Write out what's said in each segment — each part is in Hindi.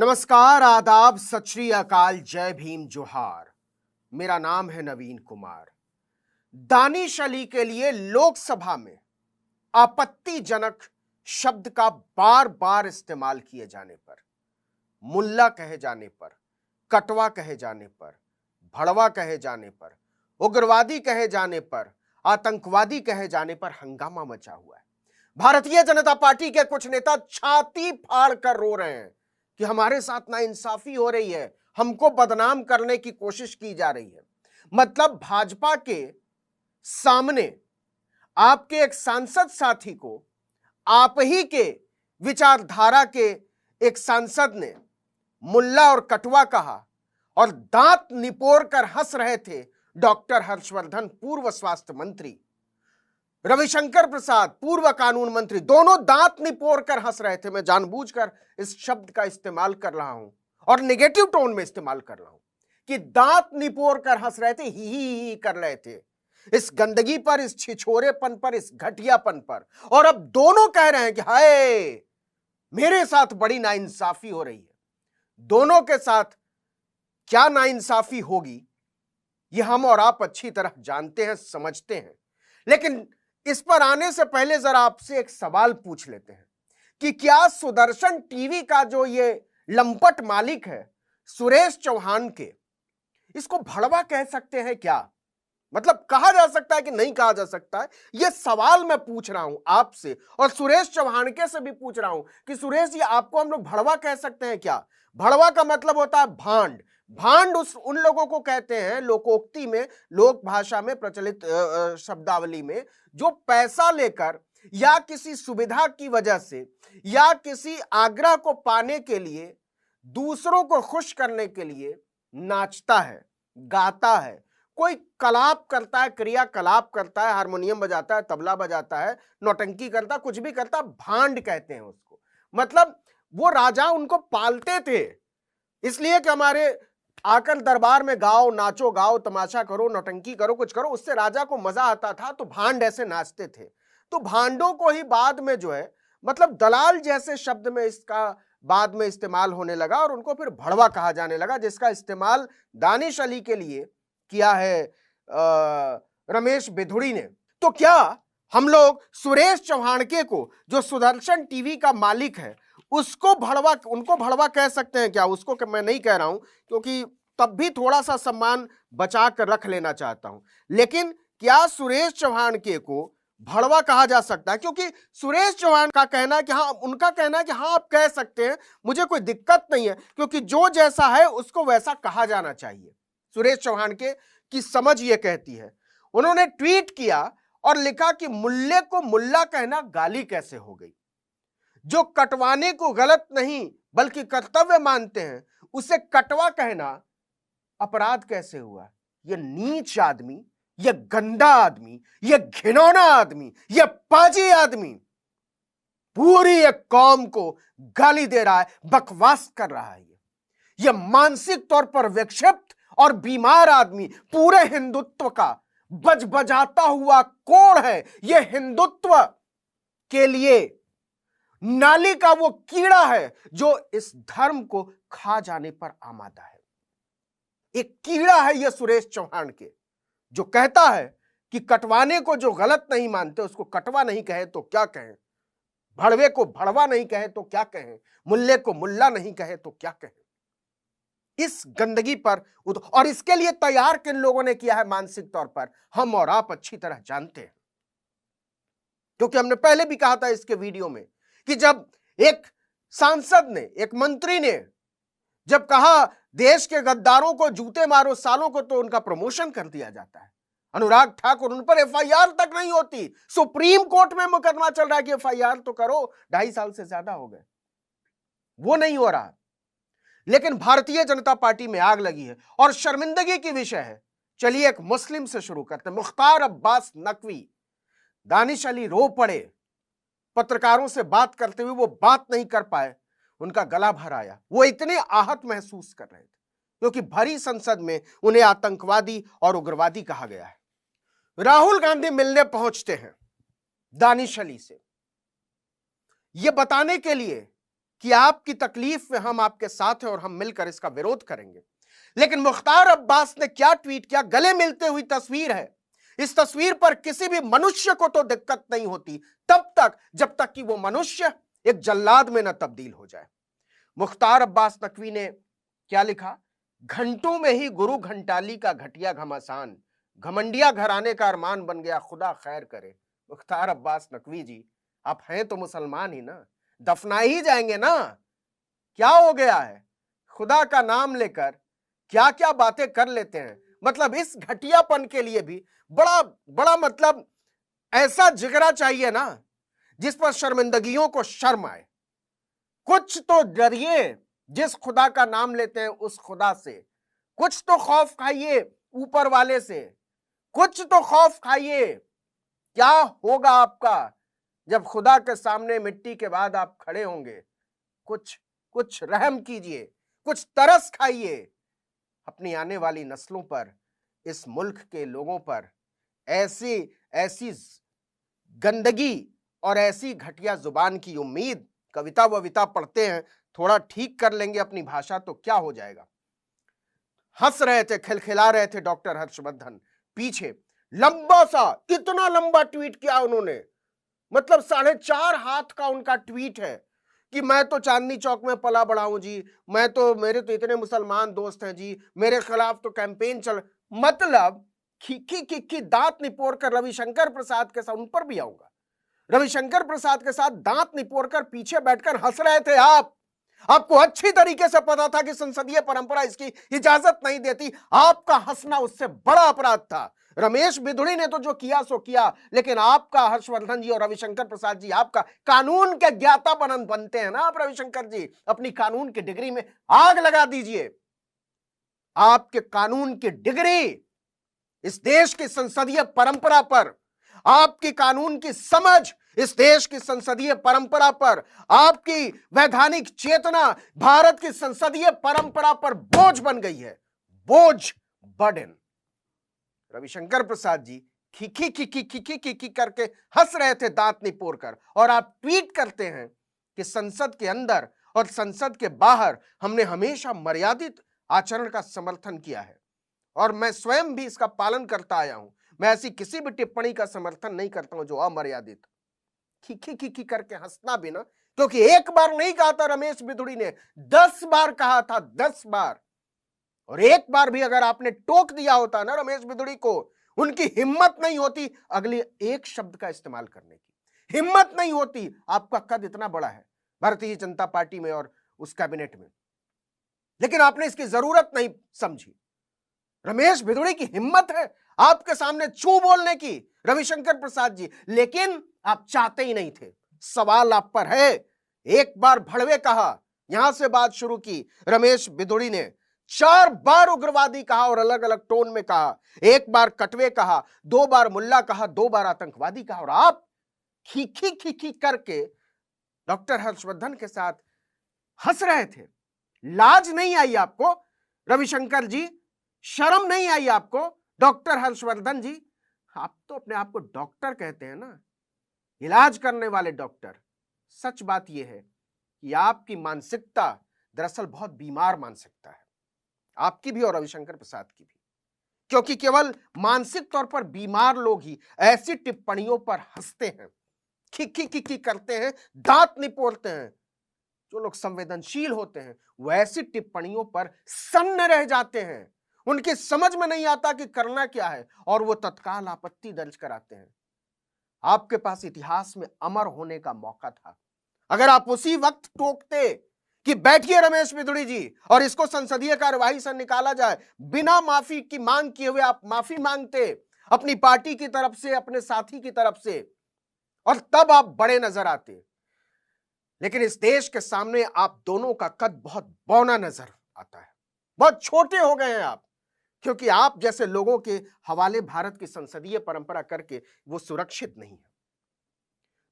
नमस्कार, आदाब, सत श्री अकाल, जय भीम, जोहार। मेरा नाम है नवीन कुमार। दानिश अली के लिए लोकसभा में आपत्तिजनक शब्द का बार बार इस्तेमाल किए जाने पर, मुल्ला कहे जाने पर, कटवा कहे जाने पर, भड़वा कहे जाने पर, उग्रवादी कहे जाने पर, आतंकवादी कहे जाने पर हंगामा मचा हुआ है। भारतीय जनता पार्टी के कुछ नेता छाती फाड़ कर रो रहे हैं कि हमारे साथ नाइंसाफी हो रही है, हमको बदनाम करने की कोशिश की जा रही है। मतलब भाजपा के सामने आपके एक सांसद साथी को आप ही के विचारधारा के एक सांसद ने मुल्ला और कटवा कहा और दांत निपोर कर हंस रहे थे डॉक्टर हर्षवर्धन, पूर्व स्वास्थ्य मंत्री, रविशंकर प्रसाद, पूर्व कानून मंत्री, दोनों दांत निपोर कर हंस रहे थे। मैं जानबूझकर इस शब्द का इस्तेमाल कर रहा हूं और नेगेटिव टोन में इस्तेमाल कर रहा हूं कि दांत निपोर कर हंस रहे थे, ही कर रहे थे इस गंदगी पर, इस छिछोरेपन पर, इस घटियापन पर। और अब दोनों कह रहे हैं कि हाय, मेरे साथ बड़ी नाइंसाफी हो रही है। दोनों के साथ क्या नाइंसाफी होगी ये हम और आप अच्छी तरह जानते हैं, समझते हैं। लेकिन इस पर आने से पहले जरा आपसे एक सवाल पूछ लेते हैं कि क्या सुदर्शन टीवी का जो ये लंपट मालिक है सुरेश चौहान के, इसको भड़वा कह सकते हैं क्या? मतलब कहा जा सकता है कि नहीं कहा जा सकता है? यह सवाल मैं पूछ रहा हूं आपसे और सुरेश चौहान के से भी पूछ रहा हूं कि सुरेश जी, आपको हम लोग भड़वा कह सकते हैं क्या? भड़वा का मतलब होता है भांड। भांड उन लोगों को कहते हैं, लोकोक्ति में, लोक भाषा में प्रचलित शब्दावली में, जो पैसा लेकर या किसी सुविधा की वजह से या किसी आग्रह को पाने के लिए, दूसरों को खुश करने के लिए नाचता है, गाता है, कोई कलाप करता है, क्रियाकलाप करता है, हारमोनियम बजाता है, तबला बजाता है, नौटंकी करता है, कुछ भी करता है, भांड कहते हैं उसको। मतलब वो राजा उनको पालते थे इसलिए कि हमारे आकर दरबार में गाओ, नाचो, गाओ, तमाशा करो, नौटंकी करो, कुछ करो, उससे राजा को मजा आता था, तो भांड ऐसे नाचते थे। तो भांडों को ही बाद में जो है, मतलब दलाल जैसे शब्द में इसका बाद में इस्तेमाल होने लगा और उनको फिर भड़वा कहा जाने लगा, जिसका इस्तेमाल दानिश अली के लिए किया है रमेश बिधुड़ी ने। तो क्या हम लोग सुरेश चौहान के को, जो सुदर्शन टीवी का मालिक है, उसको भड़वा, उनको भड़वा कह सकते हैं क्या? उसको मैं नहीं कह रहा हूं, क्योंकि तब भी थोड़ा सा सम्मान बचा कर रख लेना चाहता हूं। लेकिन क्या सुरेश चौहान के को भड़वा कहा जा सकता है? क्योंकि सुरेश चौहान का कहना है कि हाँ, उनका कहना है कि हाँ, आप कह सकते हैं, मुझे कोई दिक्कत नहीं है, क्योंकि जो जैसा है उसको वैसा कहा जाना चाहिए। सुरेश चौहान के की समझ ये कहती है। उन्होंने ट्वीट किया और लिखा कि मुल्ले को मुल्ला कहना गाली कैसे हो गई? जो कटवाने को गलत नहीं बल्कि कर्तव्य मानते हैं, उसे कटवा कहना अपराध कैसे हुआ? यह नीच आदमी, यह गंदा आदमी, यह घिनौना आदमी, यह पाजी आदमी पूरी एक कौम को गाली दे रहा है, बकवास कर रहा है। यह मानसिक तौर पर विक्षिप्त और बीमार आदमी पूरे हिंदुत्व का बजबजाता हुआ कोढ़ है। यह हिंदुत्व के लिए नाली का वो कीड़ा है जो इस धर्म को खा जाने पर आमादा है। एक कीड़ा है यह सुरेश चौहान के, जो कहता है कि कटवाने को जो गलत नहीं मानते उसको कटवा नहीं कहे तो क्या कहें, भड़वे को भड़वा नहीं कहे तो क्या कहें, मुल्ले को मुल्ला नहीं कहे तो क्या कहें। इस गंदगी पर और इसके लिए तैयार किन लोगों ने किया है मानसिक तौर पर, हम और आप अच्छी तरह जानते हैं। क्योंकि हमने पहले भी कहा था इसके वीडियो में कि जब एक सांसद ने, एक मंत्री ने जब कहा देश के गद्दारों को जूते मारो सालों को, तो उनका प्रमोशन कर दिया जाता है। अनुराग ठाकुर, उन पर एफआईआर तक नहीं होती, सुप्रीम कोर्ट में मुकदमा चल रहा है कि एफआईआर तो करो, 2.5 साल से ज्यादा हो गए, वो नहीं हो रहा। लेकिन भारतीय जनता पार्टी में आग लगी है और शर्मिंदगी की विषय है। चलिए एक मुस्लिम से शुरू करते हैं। मुख्तार अब्बास नकवी, दानिश अली रो पड़े, पत्रकारों से बात करते हुए वो बात नहीं कर पाए, उनका गला भर आया। वो इतने आहत महसूस कर रहे थे क्योंकि भरी संसद में उन्हें आतंकवादी और उग्रवादी कहा गया है। राहुल गांधी मिलने पहुंचते हैं दानिश अली से, यह बताने के लिए कि आपकी तकलीफ में हम आपके साथ हैं और हम मिलकर इसका विरोध करेंगे। लेकिन मुख्तार अब्बास ने क्या ट्वीट किया, गले मिलते हुई तस्वीर है। इस तस्वीर पर किसी भी मनुष्य को तो दिक्कत नहीं होती तब तक जब तक कि वो मनुष्य एक जल्लाद में न तब्दील हो जाए। मुख्तार अब्बास नकवी ने क्या लिखा, घंटों में ही गुरु घंटाली का घटिया घमासान, घमंडिया घराने का अरमान बन गया, खुदा खैर करे। मुख्तार अब्बास नकवी जी, आप हैं तो मुसलमान ही ना, दफना ही जाएंगे ना, क्या हो गया है? खुदा का नाम लेकर क्या क्या बातें कर लेते हैं। मतलब इस घटियापन के लिए भी बड़ा बड़ा मतलब ऐसा जिगरा चाहिए ना जिस पर शर्मिंदगियों को शर्म आए। कुछ तो डरिए जिस खुदा का नाम लेते हैं उस खुदा से, कुछ तो खौफ खाइए ऊपर वाले से, कुछ तो खौफ खाइए। क्या होगा आपका जब खुदा के सामने मिट्टी के बाद आप खड़े होंगे? कुछ कुछ रहम कीजिए, कुछ तरस खाइए अपनी आने वाली नस्लों पर, इस मुल्क के लोगों पर। ऐसी ऐसी गंदगी और ऐसी घटिया जुबान की उम्मीद, कविता वविता पढ़ते हैं, थोड़ा ठीक कर लेंगे अपनी भाषा तो क्या हो जाएगा। हंस रहे थे, खिलखिला रहे थे डॉक्टर हर्षवर्धन, पीछे लंबा सा, इतना लंबा ट्वीट किया उन्होंने, मतलब 4.5 हाथ का उनका ट्वीट है कि मैं तो चांदनी चौक में पला बड़ा हूं जी, मेरे तो इतने मुसलमान दोस्त हैं जी, मेरे खिलाफ तो कैंपेन चल। मतलब खी दांत निपोड़ कर रविशंकर प्रसाद के साथ, उन पर भी आऊंगा, रविशंकर प्रसाद के साथ दांत निपोड़ कर पीछे बैठकर हंस रहे थे आप। आपको अच्छी तरीके से पता था कि संसदीय परंपरा इसकी इजाजत नहीं देती। आपका हंसना उससे बड़ा अपराध था। रमेश बिधुड़ी ने तो जो किया सो किया, लेकिन आपका हर्षवर्धन जी और रविशंकर प्रसाद जी, आपका कानून के ज्ञाता बनते हैं ना आप रविशंकर जी, अपनी कानून की डिग्री में आग लगा दीजिए। आपके कानून की डिग्री इस देश की संसदीय परंपरा पर, आपकी कानून की समझ इस देश की संसदीय परंपरा पर, आपकी वैधानिक चेतना भारत की संसदीय परंपरा पर बोझ बन गई है, बोझ, बर्डन। रविशंकर प्रसाद जी खी करके हंस रहे थे दांत निपोड़ कर, और आप ट्वीट करते हैं कि संसद के अंदर और संसद के बाहर हमने हमेशा मर्यादित आचरण का समर्थन किया है और मैं स्वयं भी इसका पालन करता आया हूं। मैं ऐसी किसी भी टिप्पणी का समर्थन नहीं करता हूं जो अमर्यादित। खी करके हंसना भी ना, क्योंकि एक बार नहीं कहा था रमेश बिधुड़ी ने, 10 बार कहा था, 10 बार। और एक बार भी अगर आपने टोक दिया होता ना रमेश बिधुड़ी को, उनकी हिम्मत नहीं होती अगली एक शब्द का इस्तेमाल करने की, हिम्मत नहीं होती। आपका कद इतना बड़ा है भारतीय जनता पार्टी में और उस कैबिनेट में, लेकिन आपने इसकी जरूरत नहीं समझी। रमेश बिधुड़ी की हिम्मत है आपके सामने छू बोलने की, रविशंकर प्रसाद जी, लेकिन आप चाहते ही नहीं थे। सवाल आप पर है। एक बार भड़वे कहा, यहां से बात शुरू की रमेश बिधुड़ी ने, 4 बार उग्रवादी कहा और अलग अलग टोन में कहा। एक बार कटवे कहा, 2 बार मुल्ला कहा, 2 बार आतंकवादी कहा, और आप खी करके डॉक्टर हर्षवर्धन के साथ हंस रहे थे। लाज नहीं आई आपको रविशंकर जी? शर्म नहीं आई आपको डॉक्टर हर्षवर्धन जी? आप तो अपने आप को डॉक्टर कहते हैं ना, इलाज करने वाले डॉक्टर। सच बात यह है कि आपकी मानसिकता दरअसल बहुत बीमार मानसिकता है, आपकी भी और रविशंकर प्रसाद की भी, क्योंकि केवल मानसिक तौर पर बीमार लोग ही ऐसी टिप्पणियों पर हंसते हैं, खी करते हैं, दांत निपोड़ते हैं। जो लोग संवेदनशील होते हैं वो ऐसी टिप्पणियों पर सन्न रह जाते हैं, उनकी समझ में नहीं आता कि करना क्या है और वो तत्काल आपत्ति दर्ज कराते हैं। आपके पास इतिहास में अमर होने का मौका था। अगर आप उसी वक्त टोकते कि बैठिए रमेश बिधुड़ी जी और इसको संसदीय कार्यवाही से निकाला जाए, बिना माफी की मांग किए हुए आप माफी मांगते अपनी पार्टी की तरफ से, अपने साथी की तरफ से, और तब आप बड़े नजर आते। लेकिन इस देश के सामने आप दोनों का कद बहुत बौना नजर आता है, बहुत छोटे हो गए हैं आप, क्योंकि आप जैसे लोगों के हवाले भारत की संसदीय परंपरा करके वो सुरक्षित नहीं है।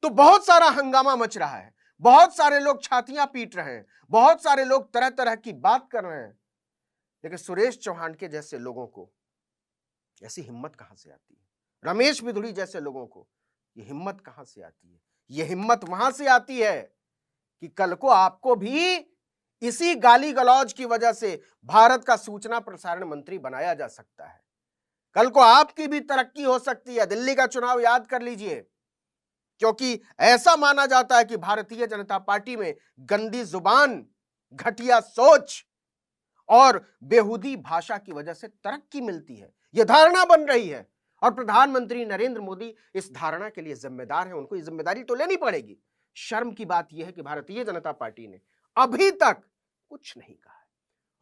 तो बहुत सारा हंगामा मच रहा है, बहुत सारे लोग छातियां पीट रहे हैं, बहुत सारे लोग तरह तरह की बात कर रहे हैं, लेकिन सुरेश चौहान के जैसे लोगों को ऐसी हिम्मत कहां से आती है? रमेश बिधुड़ी जैसे लोगों को ये हिम्मत कहां से आती है? ये हिम्मत वहां से आती है कि कल को आपको भी इसी गाली गलौज की वजह से भारत का सूचना प्रसारण मंत्री बनाया जा सकता है। कल को आपकी भी तरक्की हो सकती है। दिल्ली का चुनाव याद कर लीजिए, क्योंकि ऐसा माना जाता है कि भारतीय जनता पार्टी में गंदी जुबान, घटिया सोच और बेहुदी भाषा की वजह से तरक्की मिलती है। यह धारणा बन रही है और प्रधानमंत्री नरेंद्र मोदी इस धारणा के लिए जिम्मेदार हैं। उनको ये जिम्मेदारी तो लेनी पड़ेगी। शर्म की बात यह है कि भारतीय जनता पार्टी ने अभी तक कुछ नहीं कहा है।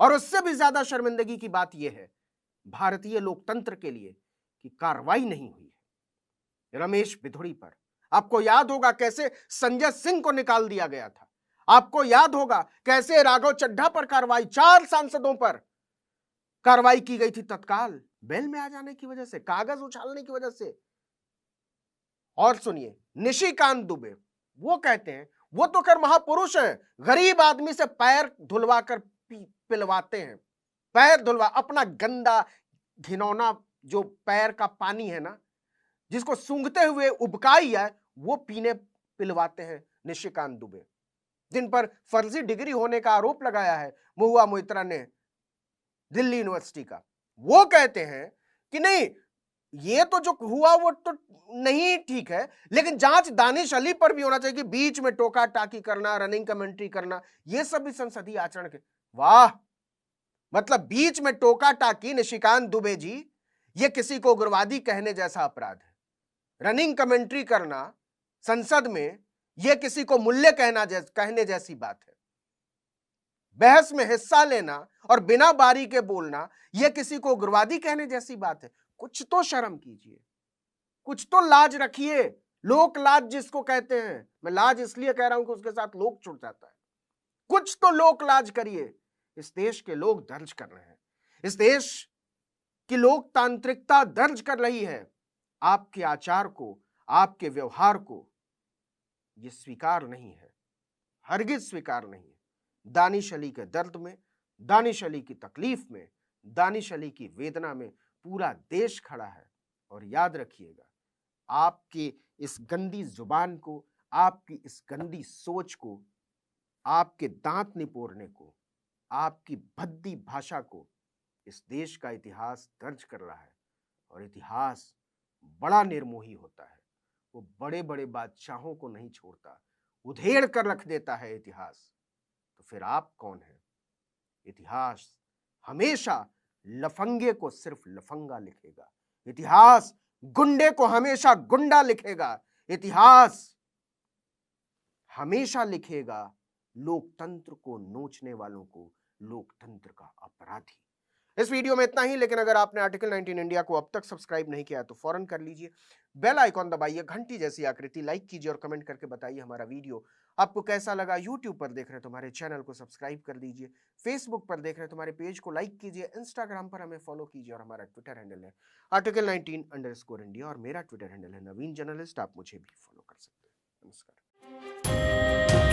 और उससे भी ज्यादा शर्मिंदगी की बात यह है भारतीय लोकतंत्र के लिए कि कार्रवाई नहीं हुई है। रमेश बिधुड़ी पर आपको याद होगा कैसे संजय सिंह को निकाल दिया गया था। आपको याद होगा कैसे राघव चड्ढा पर कार्रवाई, 4 सांसदों पर कार्रवाई की गई थी तत्काल बेल में आ जाने की वजह से, कागज उछालने की वजह से। और सुनिए, निशिकांत दुबे, वो कहते हैं, वो तो खैर महापुरुष हैं, गरीब आदमी से पैर धुलवा कर पिलवाते हैं। पैर धुलवा, अपना गंदा घिनौना जो पैर का पानी है ना, जिसको सूंघते हुए उबकाई है, वो पीने पिलवाते हैं निशिकांत दुबे, जिन पर फर्जी डिग्री होने का आरोप लगाया है महुआ मोइत्रा ने दिल्ली यूनिवर्सिटी का। वो कहते हैं कि नहीं, ये तो जो हुआ वो तो नहीं ठीक है, लेकिन जांच दानिश अली पर भी होना चाहिए कि बीच में टोका टाकी करना, रनिंग कमेंट्री करना, ये सब भी संसदीय आचरण के। वाह, मतलब बीच में टोका टाकी, निशिकांत दुबे जी, ये किसी को उग्रवादी कहने जैसा अपराध है। रनिंग कमेंट्री करना संसद में, यह किसी को मूल्य कहने जैसी बात है। बहस में हिस्सा लेना और बिना बारी के बोलना, यह किसी को उग्रवादी कहने जैसी बात है। कुछ तो शर्म कीजिए, कुछ तो लाज रखिए। लोक लाज जिसको कहते हैं, मैं लाज इसलिए कह रहा हूं कि उसके साथ लोक जुड़ जाता है। कुछ तो लोक लाज करिए। इस देश के लोग दर्ज कर रहे हैं, इस देश की लोकतांत्रिकता दर्ज कर रही है। आपके आचार को, आपके व्यवहार को यह स्वीकार नहीं है, हरगिज स्वीकार नहीं है। दानिश अली के दर्द में, दानिश अली की तकलीफ में, दानिश अली की वेदना में पूरा देश खड़ा है। और याद रखिएगा, आपकी इस गंदी जुबान को, आपकी इस गंदी सोच को, आपके दांत निपोरने को, आपकी भद्दी भाषा को इस देश का इतिहास दर्ज कर रहा है। और इतिहास बड़ा निर्मोही होता है, वो बड़े बड़े बादशाहों को नहीं छोड़ता, उधेड़ कर रख देता है इतिहास। तो फिर आप कौन हैं? इतिहास हमेशा लफंगे को सिर्फ लफंगा लिखेगा, इतिहास गुंडे को हमेशा गुंडा लिखेगा, इतिहास हमेशा लिखेगा लोकतंत्र को नोचने वालों को लोकतंत्र का अपराधी। इस वीडियो में इतना ही, लेकिन अगर आपने आर्टिकल 19 इंडिया को अब तक सब्सक्राइब नहीं किया तो फौरन कर लीजिए। बेल आइकॉन दबाइए, घंटी जैसी आकृति, लाइक कीजिए और कमेंट करके बताइए हमारा वीडियो आपको कैसा लगा। यूट्यूब पर देख रहे हैं तो हमारे चैनल को सब्सक्राइब कर लीजिए, फेसबुक पर देख रहे हैं तो हमारे पेज को लाइक कीजिए, इंस्टाग्राम पर हमें फॉलो कीजिए और हमारा ट्विटर हैंडल है आर्टिकल 19_इंडिया और मेरा ट्विटर हैंडल है नवीन जर्नलिस्ट। आप मुझे भी फॉलो कर सकते हैं। नमस्कार।